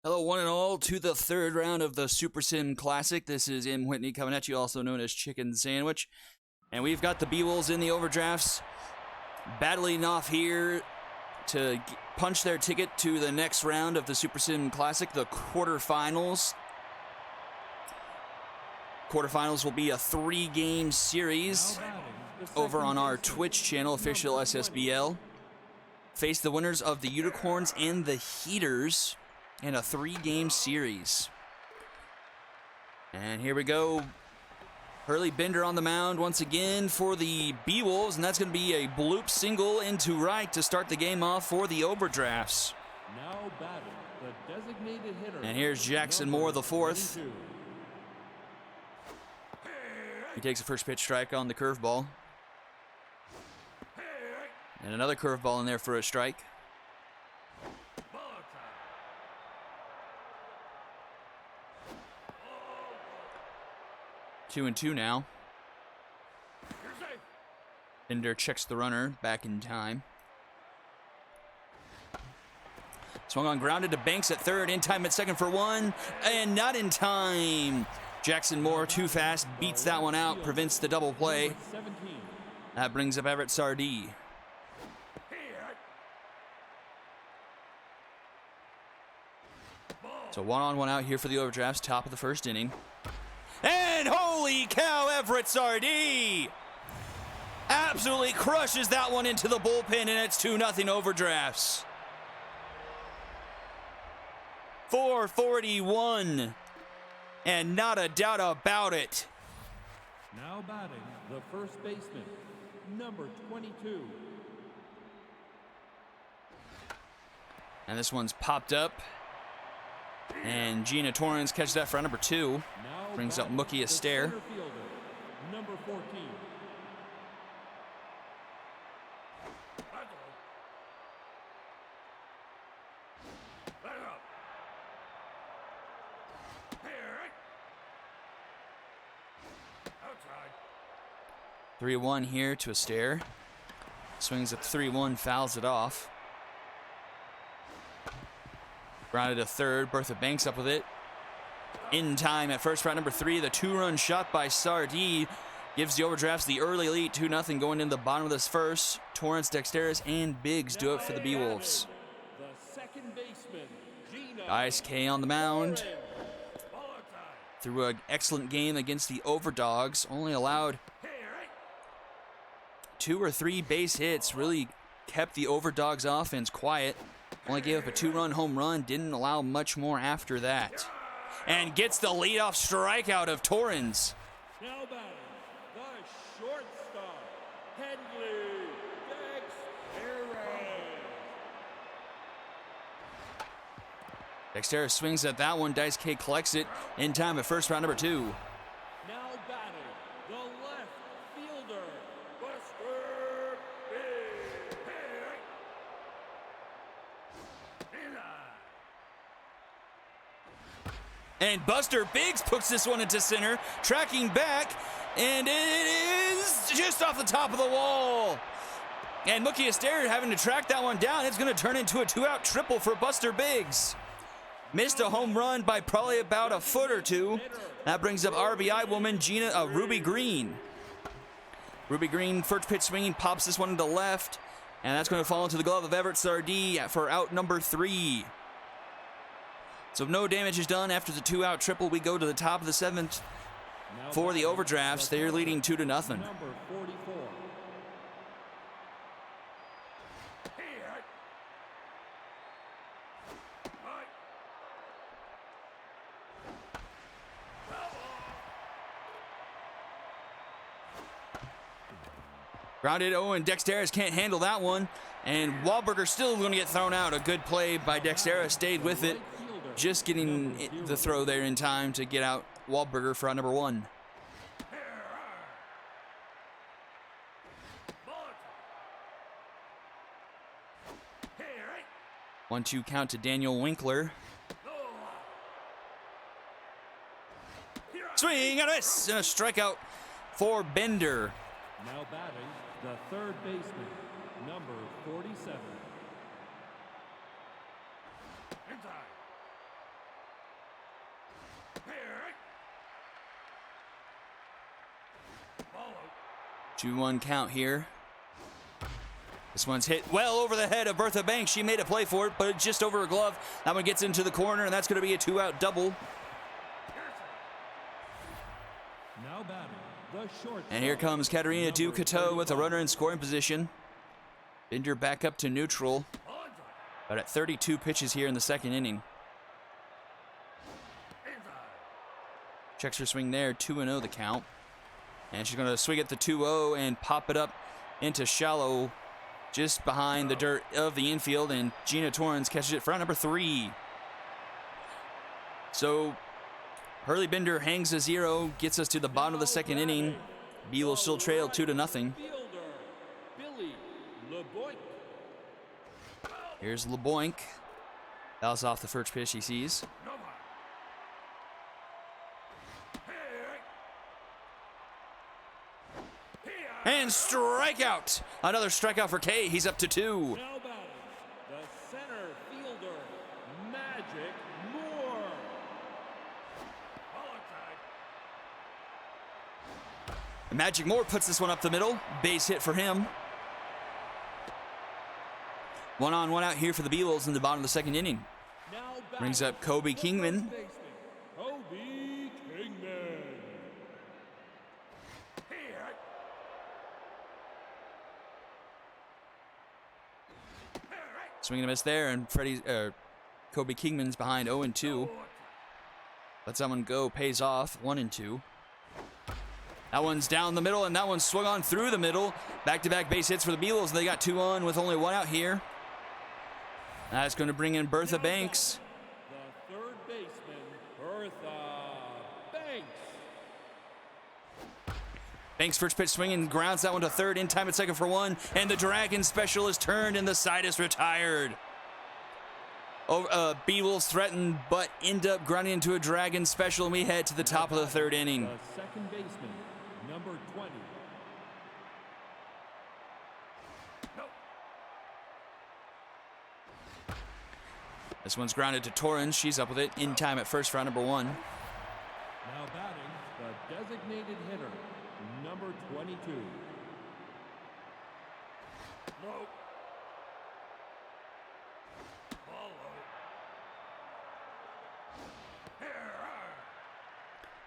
Hello, one and all, to the third round of the Super Sim Classic. This is M. Whitney coming at you, also known as Chicken Sandwich. And we've got the Beewolves in the Overdrafts battling off here to punch their ticket to the next round of the Super Sim Classic, the quarterfinals. Quarterfinals will be a 3-game series over on our Twitch channel, official SSBL. Face the winners of the Unicorns and the Heaters in a 3-game series. And here we go. Hurley Bender on the mound once again for the Beewolves, and that's going to be a bloop single into right to start the game off for the Overdrafts. Now batting the designated hitter. And here's Jackson Moore, the fourth. 22. He takes a first pitch strike on the curveball. And another curveball in there for a strike. 2-2 now. Bender checks the runner back in time. Swung on, grounded to Banks at third, in time at second for one, and not in time. Jackson Moore too fast, beats that one out, prevents the double play. That brings up Everett Sardee. So 1-on-1 out here for the Overdrafts, top of the first inning. And holy cow, Everett Sardee absolutely crushes that one into the bullpen, and it's 2-0 Overdrafts. 441, and not a doubt about it. Now batting the first baseman, number 22. And this one's popped up. And Gina Torrens catches that for number 2. Brings up Mookie Astaire. Number 14. Outside. 3-1 here to Astaire. Swings up 3-1, fouls it off. Grounded to third, Bertha Banks up with it. In time at first, round number 3, the 2-run shot by Sardee gives the Overdrafts the early lead, 2-0 going into the bottom of this first. Torrance, Dexteris, and Biggs do it for the Beewolves. Ice K on the mound. Through an excellent game against the Overdogs, only allowed 2 or 3 base hits, really kept the Overdogs offense quiet. Only gave up a 2-run home run, didn't allow much more after that. And gets the leadoff strikeout of Torrens. Now batting the shortstop, Henley Dexteris. Dexteris swings at that one. Dice K collects it in time at first, round number 2. Now batting the left fielder, Buster Biggs. And Buster Biggs puts this one into center, tracking back, and it is just off the top of the wall. And Mookie Astaire having to track that one down. It's going to turn into a 2-out triple for Buster Biggs. Missed a home run by probably about a foot or two. That brings up RBI woman Ruby Green. Ruby Green, first pitch swinging, pops this one into left, and that's going to fall into the glove of Everett Sardee for out number 3. So no damage is done after the 2-out triple. We go to the top of the 7th for the Overdrafts. They're leading 2-0. Number 44. Grounded, and Dexteris can't handle that one. And Wahlberger still going to get thrown out. A good play by Dexteris, stayed with it. Just getting the throw there in time to get out Wahlberger for out number 1. 1-2 count to Daniel Winkler. Swing and a miss, and a strikeout for Bender. Now batting the third baseman, number 47. 2-1 count here. This one's hit well over the head of Bertha Banks. She made a play for it, but just over her glove. That one gets into the corner, and that's going to be a 2-out double. Now batting, the short. And here comes Katerina Ducateau with a runner in scoring position. Binder back up to neutral. But at 32 pitches here in the second inning. Checks her swing there, 2-0 the count. And she's going to swing at the 2-0 and pop it up into shallow just behind the dirt of the infield. And Gina Torrens catches it for out number 3. So Hurley Binder hangs a 0, gets us to the bottom of the second inning. Beewolves still trail 2-0. Here's LeBoink. Fouls off the first pitch he sees. And strikeout. Another strikeout for Kay. He's up to 2. Now batting, the center fielder, Magic Moore. Magic Moore puts this one up the middle. Base hit for him. 1 on, 1 out here for the Beewolves in the bottom of the second inning. Now Brings up Kobe Kingman. Kobe Kingman. Swing and a miss there, and Kobe Kingman's behind 0-2. Lets that one go, pays off 1-2. That one's down the middle, and that one swung on through the middle. Back-to-back base hits for the Beewolves. They got 2 on with only 1 out here. That's going to bring in Bertha Banks. The third baseman, Bertha Banks. Banks first pitch swinging, grounds that one to third, in time at second for 1, and the Dragon special is turned and the side is retired. Beewolves threatened, but end up grounding into a Dragon special, and we head to the top of the third inning. The second baseman, number 20. This one's grounded to Torrens. She's up with it in time at first for out number 1. Now batting, the designated hitter, number 22. Low.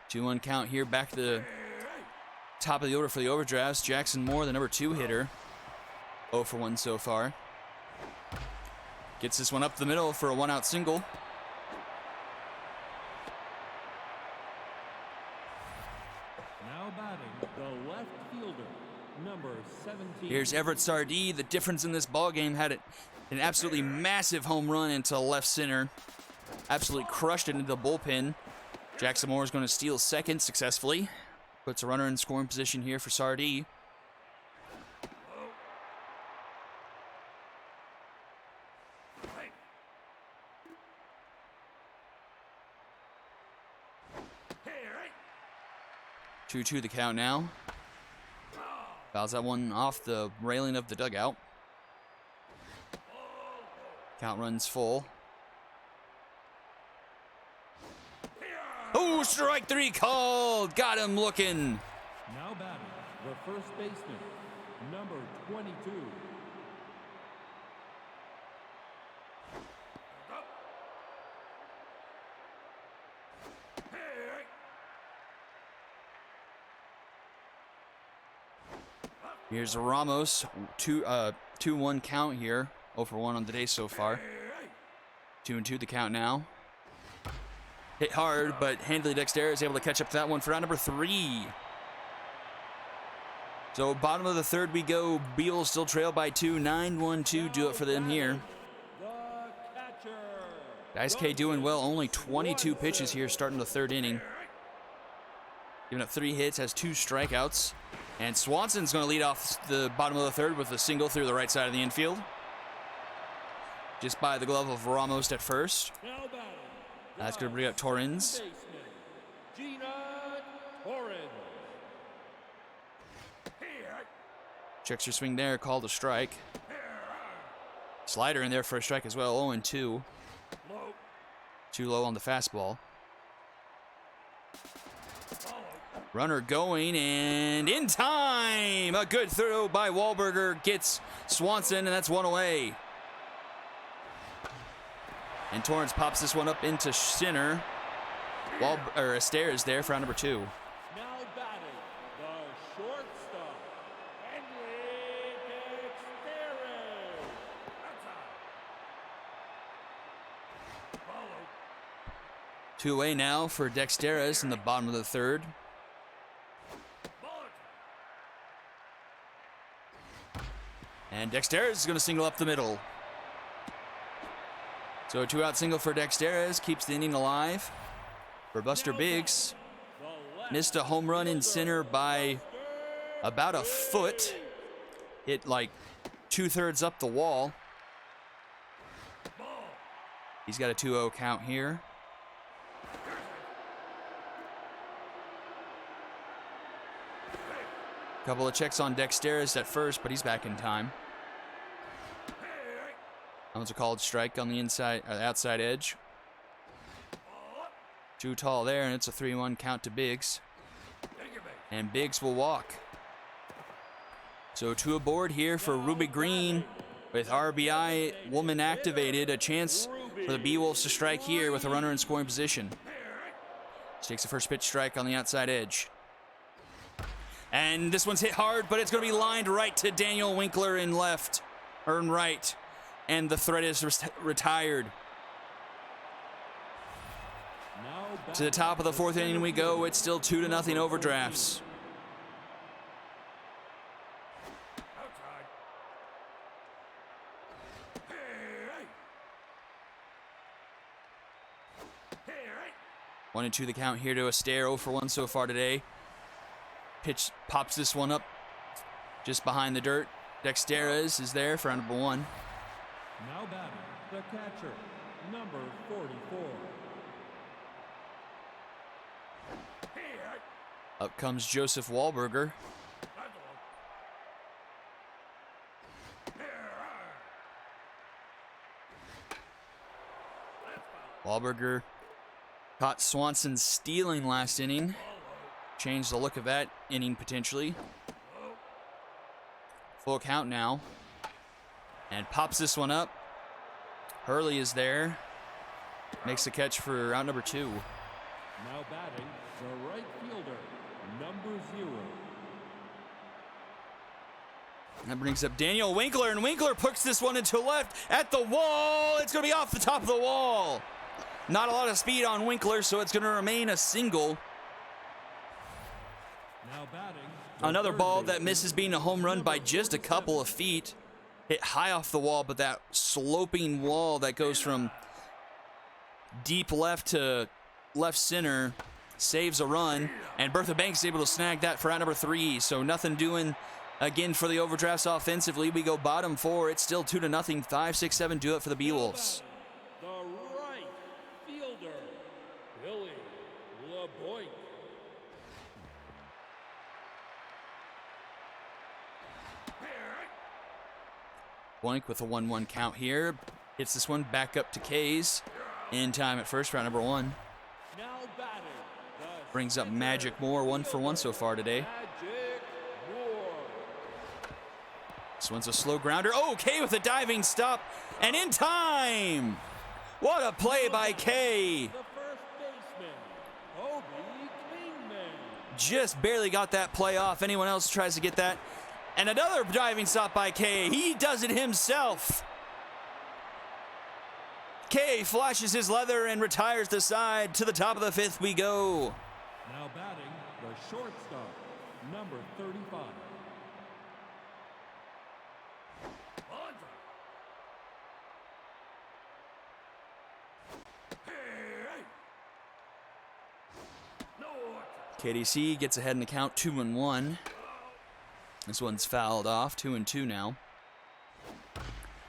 2-1 count here. Back to the top of the order for the Overdrafts. Jackson Moore, the number 2 hitter. 0 for 1 so far. Gets this one up the middle for a 1-out single. Now batting, the left fielder, number 17. Here's Everett Sardee. The difference in this ball game had an absolutely massive home run into left center. Absolutely crushed it into the bullpen. Jackson Moore is going to steal second successfully. Puts a runner in scoring position here for Sardee. Two-2 the count now. Fouls that one off the railing of the dugout. Count runs full. Oh, strike 3 called. Got him looking. Now batting, the first baseman, number 22. Here's Ramos. 2-1 count here. 0 for 1 on the day so far. 2-2 the count now. Hit hard, but Handley Dexter is able to catch up to that one for round number 3. So bottom of the third we go. Beal still trail by 2. 9-1-2 do it for them here. Guys K doing well. Only 22 pitches here starting the third inning. Giving up 3 hits, has 2 strikeouts. And Swanson's going to lead off the bottom of the third with a single through the right side of the infield. Just by the glove of Ramos at first. That's going to bring up Torrens. Checks her swing there, called a strike. Slider in there for a strike as well, 0-2. Too low on the fastball. Runner going, and in time! time. A good throw by Wahlberger gets Swanson, and that's one away. And Torrance pops this one up into center. Astaire is there for round number 2. Now batting the shortstop, Henry Dexterez. Follow. 2 away now for Dexterez in the bottom of the 3rd. And Dexterez is going to single up the middle. So a 2-out single for Dexterez keeps the inning alive. For Buster Biggs, missed a home run in center by about a foot. Hit like 2/3 up the wall. He's got a 2-0 count here. Couple of checks on Dexterez at first, but he's back in time. That was a called strike on the outside edge. Too tall there, and it's a 3-1 count to Biggs. And Biggs will walk. So 2 aboard here for Ruby Green with RBI woman activated. A chance for the Beewolves to strike here with a runner in scoring position. Takes the first pitch strike on the outside edge. And this one's hit hard, but it's going to be lined right to Daniel Winkler in left, or in right. And the threat is retired. To the top of the 4th inning we go. It's still 2-0 Overdrafts. One and 2 the count here to Astaire. 0 for 1 so far today. Pitch pops this one up just behind the dirt. Dexterez is there for round number 1. Now batting the catcher, number 44. Up comes Joseph Wahlberger. Wahlberger caught Swanson stealing last inning. Changed the look of that inning potentially. Full count now. And pops this one up. Hurley is there. Makes the catch for round number 2. Now batting the right fielder, number 0. That brings up Daniel Winkler, and Winkler puts this one into left at the wall. It's going to be off the top of the wall. Not a lot of speed on Winkler, so it's going to remain a single. Now batting Another ball that misses being a home run by just a couple of feet. Hit high off the wall, but that sloping wall that goes from deep left to left center saves a run, and Bertha Banks is able to snag that for round number 3. So nothing doing again for the Overdrafts offensively. We go bottom 4. It's still 2-0. 5, 6, 7 do it for the Beewolves. the right fielder, Billy LeBoy. Boink with a 1-1 count here. Hits this one back up to K's. In time at first, round number 1. Now batting the Brings up Magic Moore, 1 for 1 so far today. Magic Moore. This one's a slow grounder. Oh, K with a diving stop. And in time! What a play by K. The first baseman, Obi Klingman. Just barely got that play off. Anyone else tries to get that. And another diving stop by K. He does it himself. K flashes his leather and retires the side. To the top of the 5th we go. Now batting the shortstop, number 35. KDC gets ahead in the count, 2-1. This one's fouled off, 2-2 now.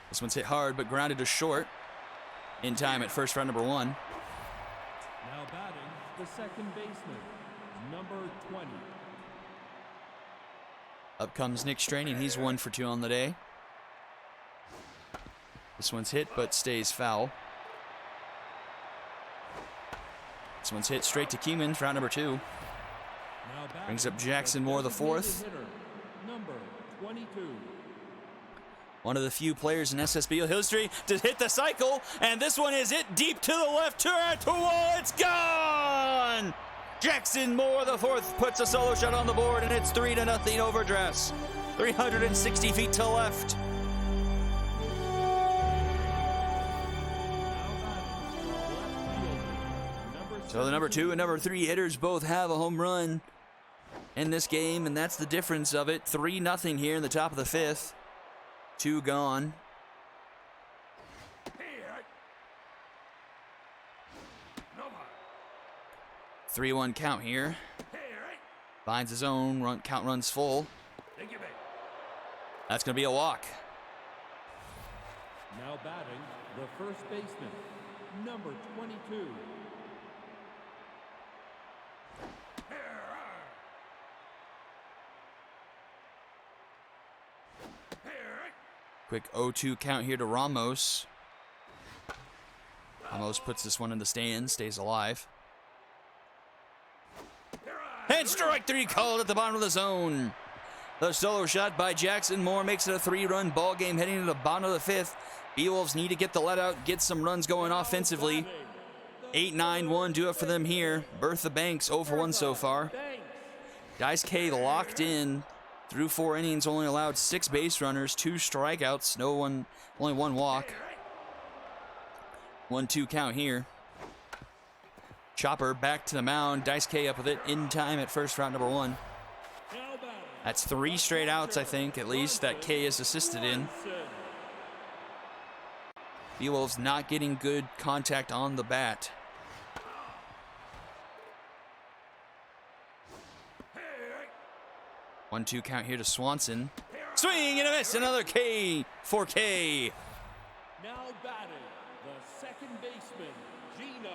This one's hit hard, but grounded to short. In time at first, round number 1. Now batting the second baseman, number 20. Up comes Nick Straney, and he's 1 for 2 on the day. This one's hit, but stays foul. This one's hit straight to Keeman for round number 2. Now batting Brings up Jackson Moore, the designated 4th. hitter, number 22. One of the few players in SSB history to hit the cycle, and this one is it deep to the left, turn to wall, it's gone! Jackson Moore, the fourth, puts a solo shot on the board, and it's 3-0 Overdrafts. 360 feet to left. So the number 2 and number 3 hitters both have a home run in this game, and that's the difference of it. 3-0 here in the top of the 5th. 2 gone. 3-1 count here. Finds his own count runs full. That's going to be a walk. Now batting, the first baseman, number 22. Quick 0-2 count here to Ramos. Ramos puts this one in the stands, stays alive. And strike 3 called at the bottom of the zone. The solo shot by Jackson Moore makes it a 3-run ball game heading to the bottom of the 5th. Beewolves need to get the let out, get some runs going offensively. 8-9-1 do it for them here. Bertha Banks 0 for 1 so far. Dice K locked in. Through 4 innings, only allowed 6 base runners, 2 strikeouts, only 1 walk. 1-2 count here. Chopper back to the mound. Dice K up with it in time at first for out number 1. That's 3 straight outs, I think, at least, that K is assisted in. Beewolves not getting good contact on the bat. 1-2 count here to Swanson. Swing and a miss. Another K for K. Now batting, the second baseman, Gina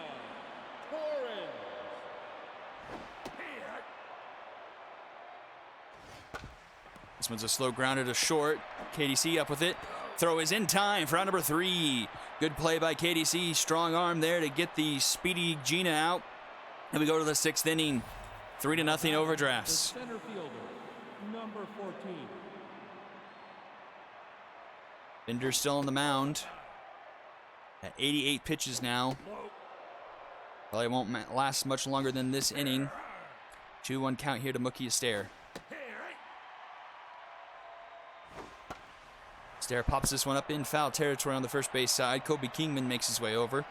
Torres. This one's a slow grounder to short. KDC up with it. Throw is in time for out number 3. Good play by KDC. Strong arm there to get the speedy Gina out. And we go to the 6th inning. 3-0 Overdrafts. The center fielder, number 14. Bender's still on the mound. At 88 pitches now. Probably won't last much longer than this inning. 2-1 count here to Mookie Astaire. Astaire pops this one up in foul territory on the first base side. Kobe Kingman makes his way over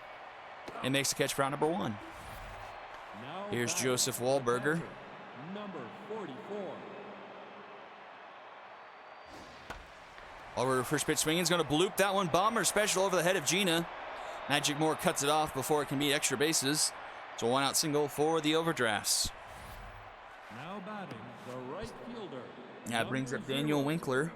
and makes the catch for out number 1. Here's Joseph Wahlberger. Number 44. Wahlberger first pitch swinging is going to bloop that one. Bomber special over the head of Gina. Magic Moore cuts it off before it can be extra bases. So 1-out single for the Overdrafts. Now batting, the right fielder. That brings up Daniel Winkler.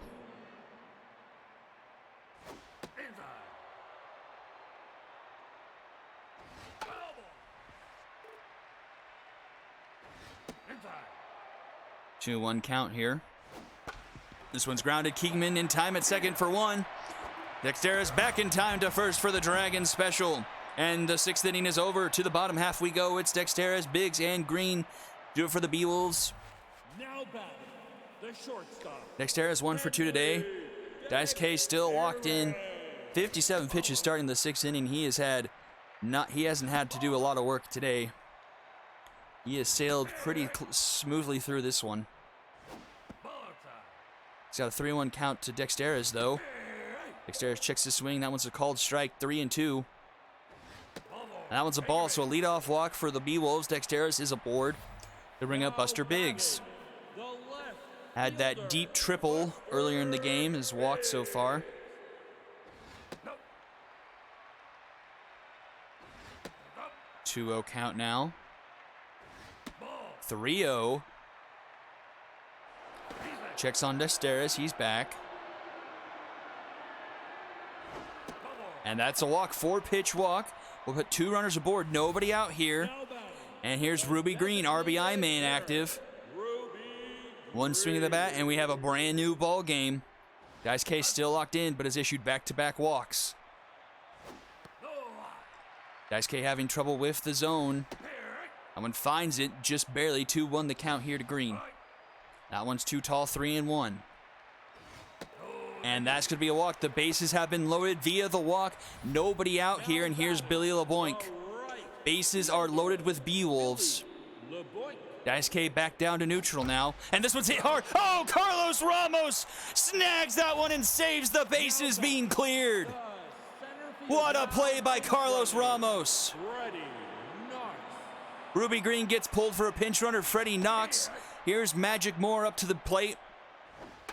Inside. 2-1 count here. This one's grounded. Kingman in time at second for 1. Dexterra's back in time to first for the Dragons special. And the 6th inning is over. To the bottom half we go. It's Dexterra's, Biggs, and Green. Do it for the Beewolves. Now batting, the shortstop. Dexterra's 1 for 2 today. Dice K still locked in. 57 pitches starting the 6th inning. He hasn't had to do a lot of work today. He has sailed pretty smoothly through this one. He's got a 3-1 count to Dexterra's though. Dexterra's checks the swing. That one's a called strike. 3-2. That one's a ball, so a leadoff walk for the Beewolves. Dexterra's is aboard to bring up Buster Biggs. Had that deep triple earlier in the game, has walked so far. Nope. 2-0 count now. 3-0. Checks on Dexterra's, he's back. And that's a walk, 4-pitch walk. We'll put 2 runners aboard, nobody out here. And here's Ruby Green, RBI man active. 1 swing of the bat, and we have a brand new ball game. Dice K still locked in, but has issued back-to-back walks. Dice K having trouble with the zone. That one finds it, just barely. 2-1 the count here to Green. That one's too tall, 3-1. And that's going to be a walk. The bases have been loaded via the walk. Nobody out here, and here's Billy LeBoink. Bases are loaded with Beewolves. Dice K back down to neutral now. And this one's hit hard. Oh, Carlos Ramos snags that one and saves the bases being cleared. What a play by Carlos Ramos. Ruby Green gets pulled for a pinch runner. Freddie Knox. Here's Magic Moore up to the plate.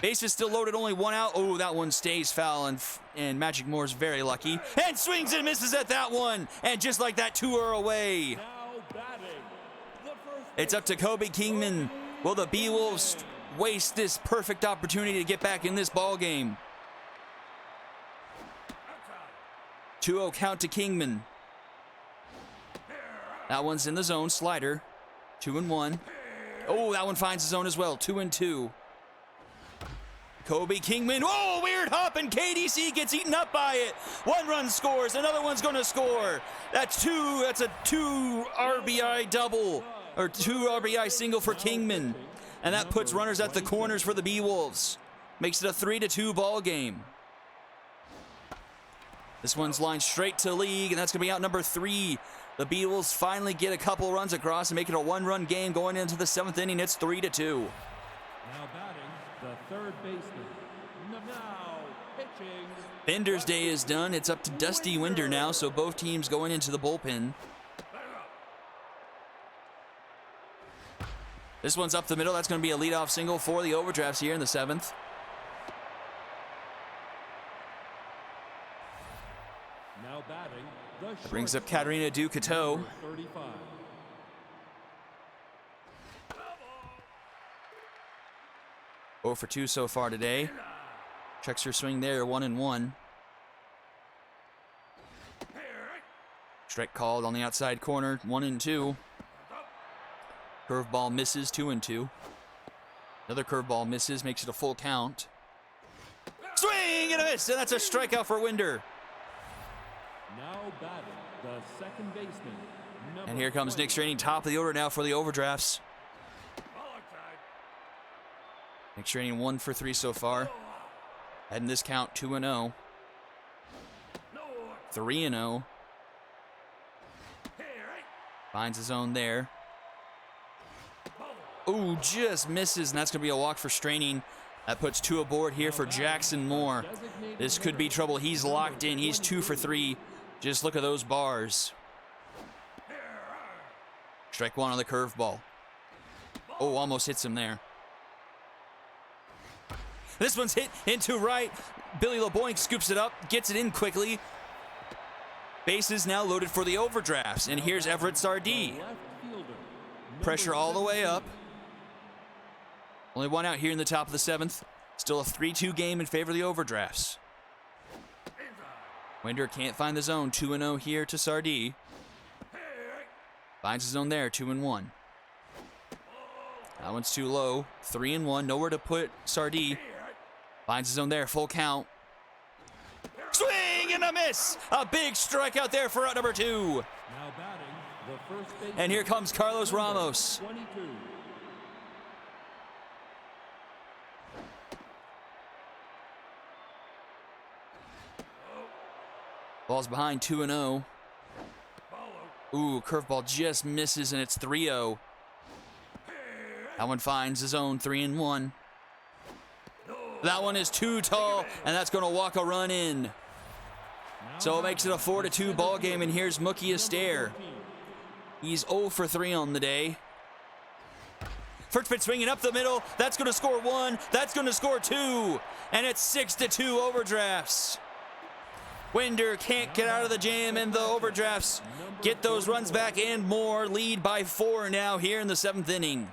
Bases still loaded, only one out. Oh, that one stays foul, and Magic Moore's very lucky. And swings and misses at that one. And just like that, 2 are away. It's up to Kobe Kingman. Will the Beewolves waste this perfect opportunity to get back in this ball game? 2-0 count to Kingman. That one's in the zone. Slider. 2-1. Oh, that one finds the zone as well. 2-2. Kobe Kingman. Oh, weird hop, and KDC gets eaten up by it. 1 run scores. Another one's going to score. That's 2. That's a 2 RBI double, or 2 RBI single for Kingman. And that puts runners at the corners for the Beewolves. Makes it a 3-2 ball game. This one's lined straight to league, and that's going to be out number 3. The Beewolves finally get a couple runs across and make it a 1-run game going into the 7th inning. It's 3-2. Now batting, the third baseman. Now pitching. Bender's day is done. It's up to Dusty Winder now, so both teams going into the bullpen. This one's up the middle. That's going to be a leadoff single for the Overdrafts here in the 7th. Now batting, the Brings up Katarina Ducateau. 35. For 2 so far today. Checks her swing there, 1-1. Strike called on the outside corner, 1-2. Curveball misses, 2-2. Another curveball misses, makes it a full count. Swing and a miss, and that's a strikeout for Winder. Now batting, the second baseman. And here comes Nick Straining, top of the order now for the Overdrafts. Nick Straining 1 for 3 so far. Heading this count 2-0. 3-0. Finds his own there. Ooh, just misses, and that's going to be a walk for Straining. That puts 2 aboard here for Jackson Moore. This could be trouble. He's locked in. He's 2 for 3. Just look at those bars. Strike 1 on the curveball. Oh, almost hits him there. This one's hit into right. Billy LeBoink scoops it up, gets it in quickly. Bases now loaded for the Overdrafts. And here's Everett Sardee. Pressure all the way up. Only 1 out here in the top of the 7th. Still a 3-2 game in favor of the Overdrafts. Winder can't find the zone. 2-0 here to Sardee. Finds his zone there. 2-1. That one's too low. 3-1. Nowhere to put Sardee. Finds his zone there. Full count. Swing and a miss. A big strikeout there for out number 2. Now batting, the first baseman. And here comes Carlos Ramos. 22. Ball's behind 2-0. Ooh, curveball just misses, and it's 3-0. That one finds his own 3-1. That one is too tall, and that's going to walk a run in. So it makes it a 4-2 ball game, and here's Mookie Astaire. He's 0 for 3 on the day. First pitch swinging up the middle. That's going to score 1. That's going to score 2. And it's 6-2 Overdrafts. Winder can't get out of the jam, and the Overdrafts get those runs back and more. Lead by 4 now here in the 7th inning.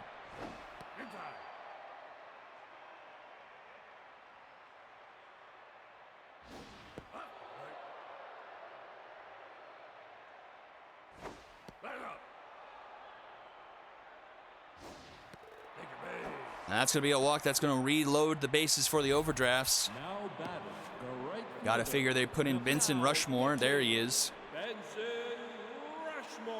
That's going to be a walk. That's going to reload the bases for the Overdrafts. Now batting, the right Got to figure they put in Benson Rushmore. There he is. Benson Rushmore.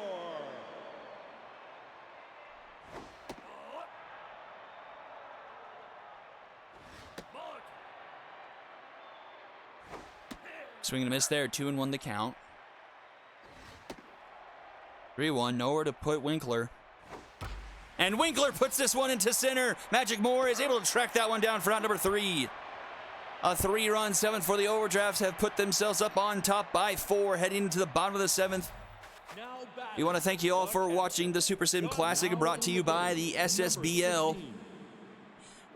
Swing and a miss there. 2-1 the count. 3-1. Nowhere to put Winkler. And Winkler puts this one into center. Magic Moore is able to track that one down for out number 3. A 3-run 7th for the Overdrafts have put themselves up on top by 4 heading into the bottom of the 7th. We want to thank you all for watching the Super Sim Classic brought to you by the SSBL.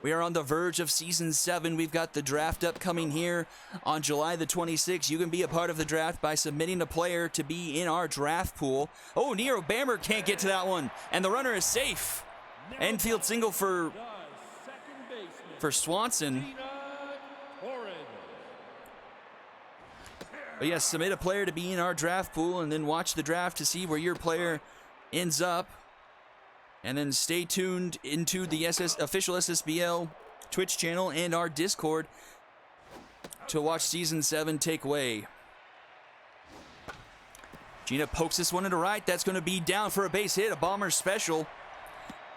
We are on the verge of Season 7. We've got the draft upcoming here on July the 26th. You can be a part of the draft by submitting a player to be in our draft pool. Oh, Nero Bammer can't get to that one, and the runner is safe. Infield single for Swanson. But yes, submit a player to be in our draft pool and then watch the draft to see where your player ends up. And then stay tuned into the official SSBL Twitch channel and our Discord to watch Season 7 take way. Gina pokes this one into right. That's going to be down for a base hit, a bomber special.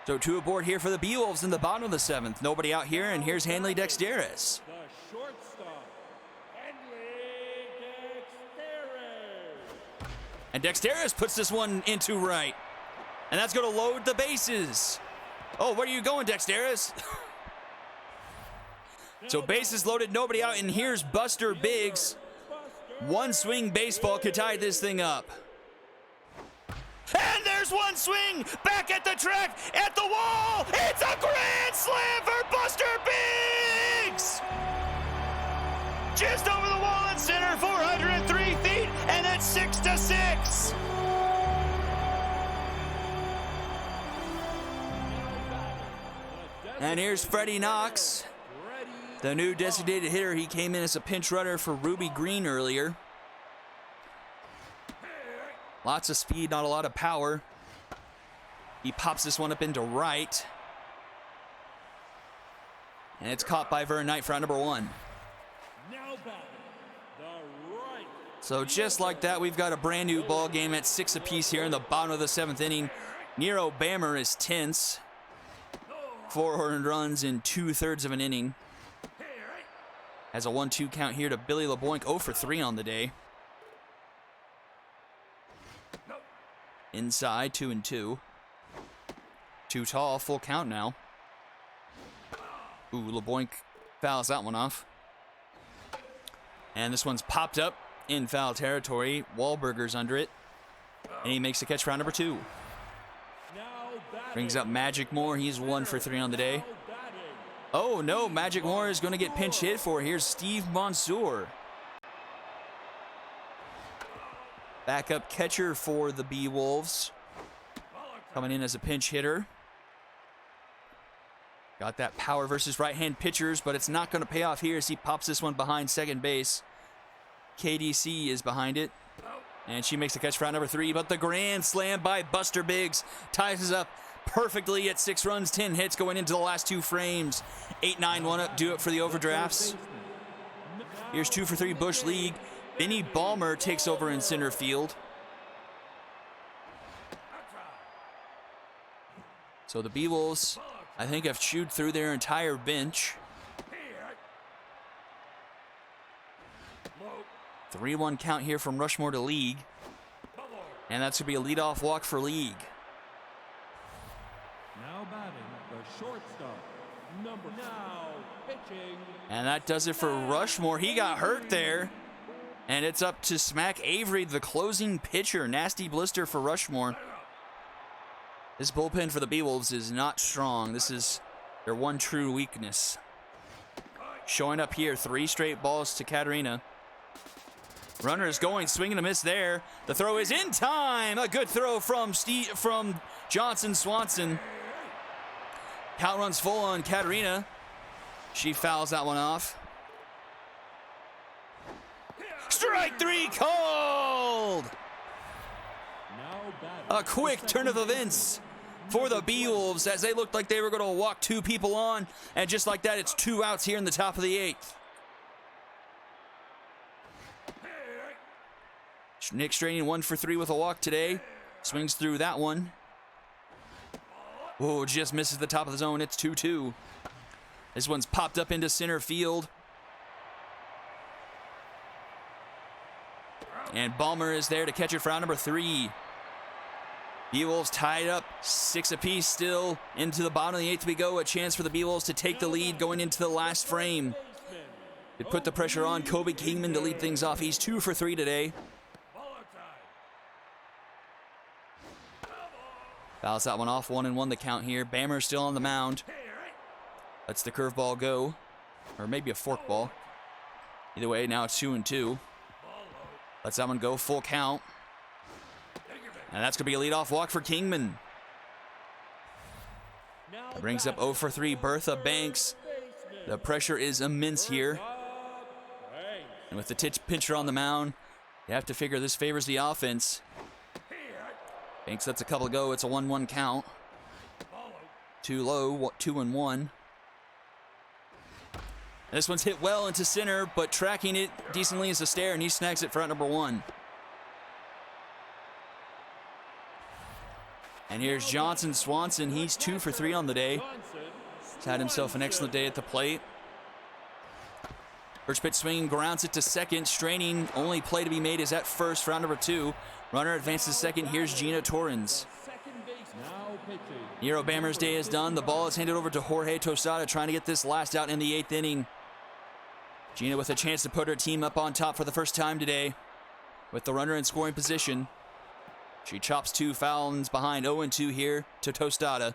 So 2 aboard here for the Beewolves in the bottom of the 7th. Nobody out here, and here's Hanley Dexteris. The shortstop, Henry Dexteris. And Dexteris puts this one into right. And that's going to load the bases. Oh, where are you going, Dexteris? So bases loaded, nobody out, and here's Buster Biggs. One swing baseball could tie this thing up. And there's one swing, back at the track, at the wall. It's a grand slam for Buster Biggs. Just over the wall in center, 403 feet, and it's 6-6. And here's Freddie Knox, the new designated hitter. He came in as a pinch runner for Ruby Green earlier. Lots of speed, not a lot of power. He pops this one up into right. And it's caught by Vern Knight for out number 1. So just like that, we've got a brand new ball game at 6 apiece here in the bottom of the 7th inning. Nero Bammer is tense. 4 earned runs in 2/3 of an inning. Has a 1-2 count here to Billy LeBoink, 0 for 3 on the day. Inside, 2-2. Too tall, full count now. Ooh, LeBoink fouls that one off. And this one's popped up in foul territory. Wahlberger's under it. And he makes the catch for round number 2. Brings up Magic Moore. He's 1 for 3 on the day. Oh, no. Magic Moore is going to get pinch hit for. Here's Steve Mansour. Backup catcher for the Beewolves. Coming in as a pinch hitter. Got that power versus right-hand pitchers, but it's not going to pay off here as he pops this one behind second base. KDC is behind it. And she makes the catch for round number 3, but the grand slam by Buster Biggs ties us up perfectly at 6 runs, 10 hits going into the last 2 frames. 8-9 up, do it for the Overdrafts. Here's 2 for 3 Bush League. Benny Balmer takes over in center field. So the Beewolves, I think, have chewed through their entire bench. 3-1 count here from Rushmore to League. And that's going to be a leadoff walk for League. Now batting, the shortstop, now pitching. And that does it for Rushmore. He got hurt there. And it's up to Smack Avery, the closing pitcher. Nasty blister for Rushmore. This bullpen for the Beewolves is not strong. This is their one true weakness. Showing up here, 3 straight balls to Katarina. Runner is going, swing and a miss there. The throw is in time. A good throw from Johnson Swanson. Count runs full on Katarina. She fouls that one off. Strike 3 called. A quick turn of events for the Beewolves as they looked like they were going to walk 2 people on. And just like that, it's 2 outs here in the top of the 8th. Nick Straining 1 for 3 with a walk today. Swings through that one. Oh, just misses the top of the zone. It's 2-2. This one's popped up into center field. And Balmer is there to catch it for out number 3. Beewolves tied up 6 apiece still. Into the bottom of the 8th we go. A chance for the Beewolves to take the lead going into the last frame. It put the pressure on Kobe Kingman to lead things off. He's 2 for 3 today. Fouls that one off. 1-1 the count here. Bammer's still on the mound. Lets the curveball go. Or maybe a forkball. Either way, now it's 2-2. Lets that one go. Full count. And that's going to be a leadoff walk for Kingman. Brings up 0 for 3. Bertha Banks. The pressure is immense here. And with the pitcher on the mound, you have to figure this favors the offense. Banks lets a couple go. It's a 1-1 count. Too low, 2-1. This one's hit well into center, but tracking it decently is a stare, and he snags it for out number 1. And here's Johnson Swanson. He's 2 for 3 on the day. He's had himself an excellent day at the plate. First pitch swinging, grounds it to second. Straining, only play to be made is at first for round number 2. Runner advances second. Here's Gina Torrens. Nero Bammer's day is done. The ball is handed over to Jorge Tostada, trying to get this last out in the 8th inning. Gina with a chance to put her team up on top for the first time today. With the runner in scoring position. She chops 2 fouls behind. 0-2 here to Tostada.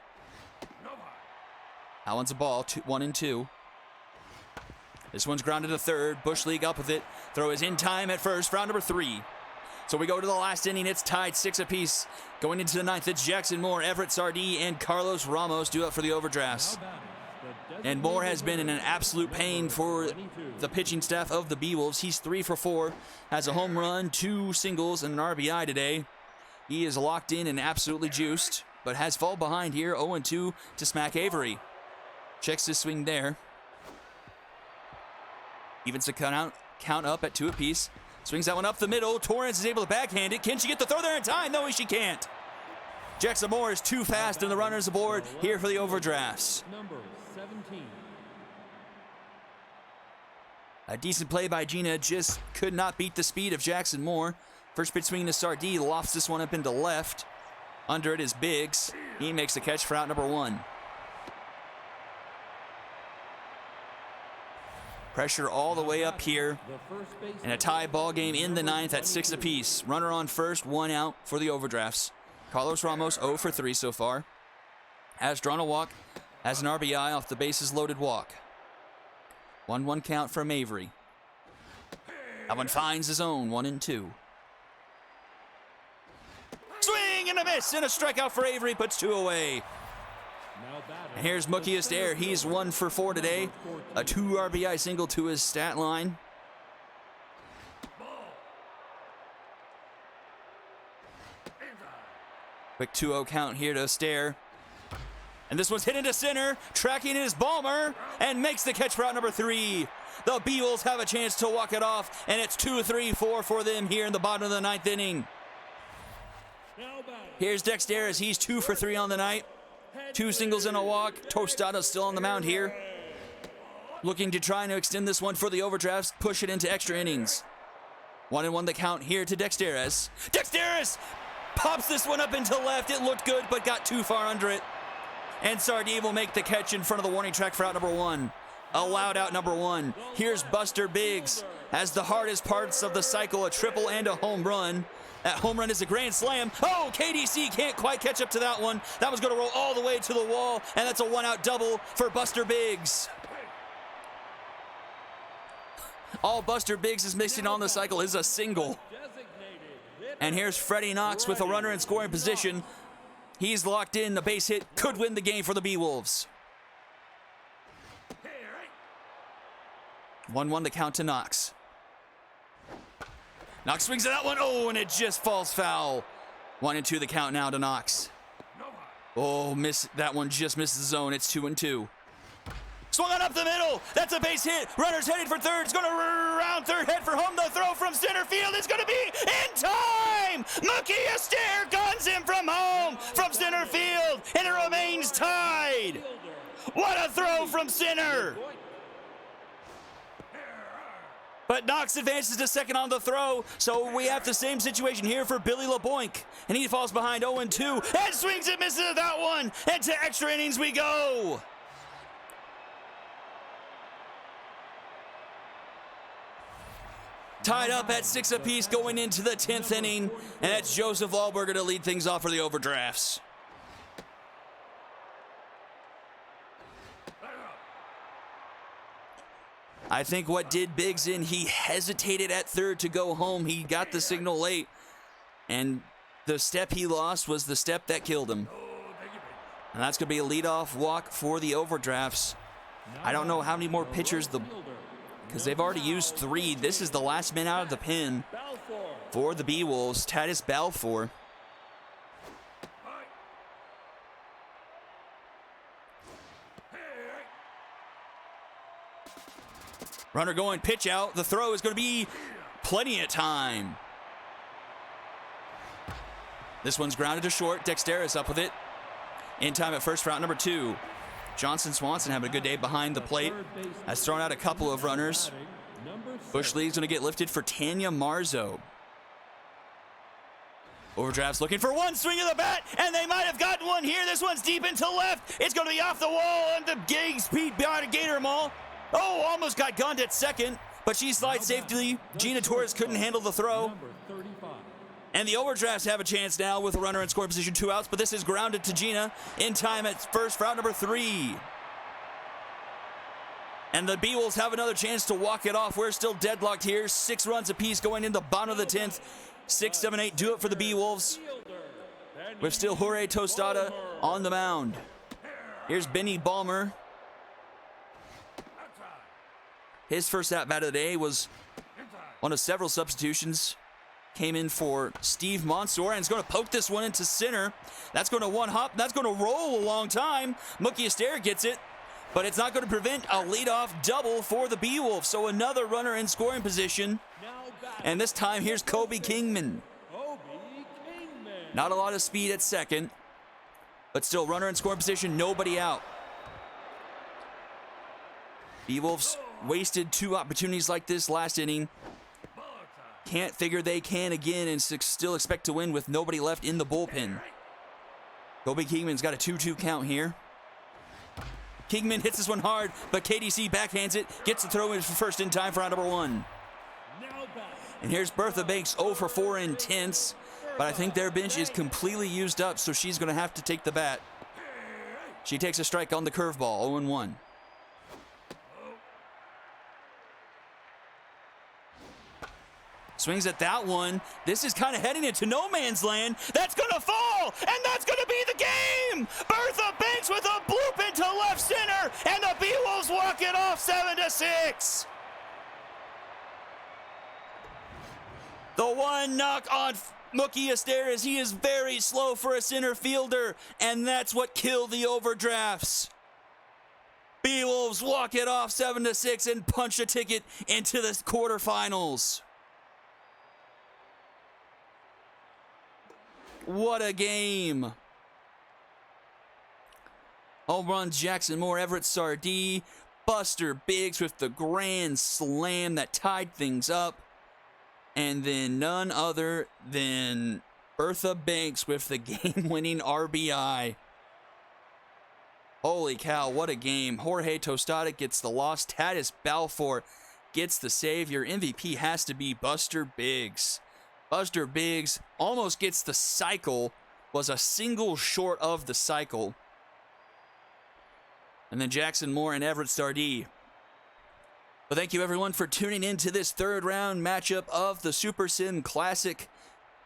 That one's a ball. 1-2. This one's grounded to third. Bush League up with it. Throw is in time at first. Round number 3. So we go to the last inning. It's tied 6 apiece. Going into the 9th, it's Jackson Moore, Everett Sardee, and Carlos Ramos due up for the overdrafts. And Moore has been in an absolute pain for the pitching staff of the Beewolves. He's 3 for 4. Has a home run, 2 singles, and an RBI today. He is locked in and absolutely juiced, but has fallen behind here. 0-2 to smack Avery. Checks his swing there. Evens the count up at 2 apiece. Swings that one up the middle. Torrens is able to backhand it. Can she get the throw there in time? No, she can't. Jackson Moore is too fast, and the runner's aboard here for the overdrafts. Number 17. A decent play by Gina, just could not beat the speed of Jackson Moore. First pitch swinging to Sardee, lofts this one up into left. Under it is Biggs. He makes the catch for out number 1. Pressure all the way up here. And a tie ball game in the 9th at 6 apiece. Runner on first, 1 out for the overdrafts. Carlos Ramos 0 for 3 so far. Has drawn a walk, has an RBI off the bases loaded walk. 1-1 count from Avery. That one finds his own, 1-2. Swing and a miss, and a strikeout for Avery, puts 2 away. And here's Mookie Astaire. He's 1 for 4 today. A 2 RBI single to his stat line. Quick 2-0 count here to Astaire. And this one's hit into center. Tracking is Balmer, and makes the catch for out number 3. The Beewolves have a chance to walk it off, and it's 2-3-4 for them here in the bottom of the 9th inning. Here's Dexter as he's 2 for 3 on the night. 2 singles and a walk. Tostada's still on the mound here. Looking to try and extend this one for the overdrafts, push it into extra innings. 1-1 the count here to Dexteres. Dexteres pops this one up into left. It looked good, but got too far under it. And Sardee will make the catch in front of the warning track for out number 1. Allowed out number 1. Here's Buster Biggs. Has the hardest parts of the cycle, a triple and a home run. That home run is a grand slam. Oh, KDC can't quite catch up to that one. That was going to roll all the way to the wall, and that's a 1-out double for Buster Biggs. All Buster Biggs is missing on the cycle is a single. And here's Freddie Knox with a runner in scoring position. He's locked in. The base hit could win the game for the Beewolves. 1-1 the count to Knox. Knox swings at that one. Oh, and it just falls foul. 1-2 the count now to Knox. Oh, that one just misses the zone. It's 2-2. Swung on up the middle. That's a base hit. Runner's headed for third. It's going to round third, head for home. The throw from center field is going to be in time. Mookie Astaire guns him from home, from center field, and it remains tied. What a throw from center. But Knox advances to second on the throw, so we have the same situation here for Billy LeBoink. And he falls behind 0-2 and swings and misses that one. And to extra innings we go. Tied up at 6 apiece going into the 10th inning. And that's Joseph Wahlberger to lead things off for the Overdrafts. I think what did Biggs in, he hesitated at third to go home. He got the signal late. And the step he lost was the step that killed him. And that's going to be a leadoff walk for the Overdrafts. I don't know how many more pitchers, because they've already used 3. This is the last man out of the pen for the Beewolves, Titus Balfour. Runner going, pitch out. The throw is going to be plenty of time. This one's grounded to short. Dexteris up with it. In time at first for out number 2. Johnson Swanson having a good day behind the plate. Has thrown out a couple of runners. Bush League's going to get lifted for Tanya Marzo. Overdrafts looking for one swing of the bat, and they might have gotten one here. This one's deep into left. It's going to be off the wall, and the Gigs Pete behind a Gator Mall. Oh, almost got gunned at second, but she slides safely. Gina Torres couldn't handle the throw. And the Overdrafts have a chance now with a runner in scoring position, 2 outs, but this is grounded to Gina in time at first for out number 3. And the Beewolves have another chance to walk it off. We're still deadlocked here. 6 runs apiece going in the bottom of the 10th. 6, 7, 8 do it for the Beewolves. With still Jorge Tostada on the mound. Here's Benny Balmer. His first at-bat of the day was one of several substitutions. Came in for Steve Mansour, and is going to poke this one into center. That's going to one-hop. That's going to roll a long time. Mookie Astaire gets it, but it's not going to prevent a leadoff double for the Beewolves. So another runner in scoring position. And this time, here's Kobe Kingman. Not a lot of speed at second, but still runner in scoring position, nobody out. Beewolves wasted 2 opportunities like this last inning. Can't figure they can again and still expect to win with nobody left in the bullpen. Kobe Kingman's got a 2-2 count here. Kingman hits this one hard, but KDC backhands it, gets the throw in for first in time for round number 1. And here's Bertha Banks 0 for 4 intense, but I think their bench is completely used up, so she's going to have to take the bat. She takes a strike on the curveball, 0-1. Swings at that one. This is kind of heading into no man's land. That's going to fall, and that's going to be the game. Bertha Banks with a bloop into left center, and the Beewolves walk it off 7-6. The one knock on Mookie Astaire is he is very slow for a center fielder, and that's what killed the Overdrafts. Beewolves walk it off 7-6 and punch a ticket into the quarterfinals. What a game. Home runs, Jackson Moore, Everett Sardee, Buster Biggs with the grand slam that tied things up. And then none other than Bertha Banks with the game-winning RBI. Holy cow, what a game. Jorge Tostada gets the loss. Titus Balfour gets the save. Your MVP has to be Buster Biggs. Buster Biggs almost gets the cycle, was a single short of the cycle. And then Jackson Moore and Everett Sardee. Well, thank you everyone for tuning in to this 3rd round matchup of the Super Sim Classic.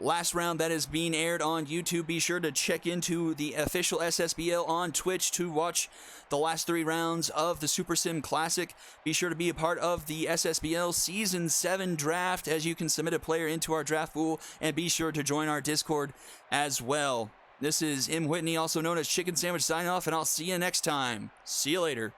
Last round that is being aired on YouTube. Be sure to check into the official SSBL on Twitch to watch the last 3 rounds of the Super Sim Classic. Be sure to be a part of the SSBL Season 7 draft as you can submit a player into our draft pool, and be sure to join our Discord as well. This is M. Whitney, also known as Chicken Sandwich, signing off, and I'll see you next time. See you later.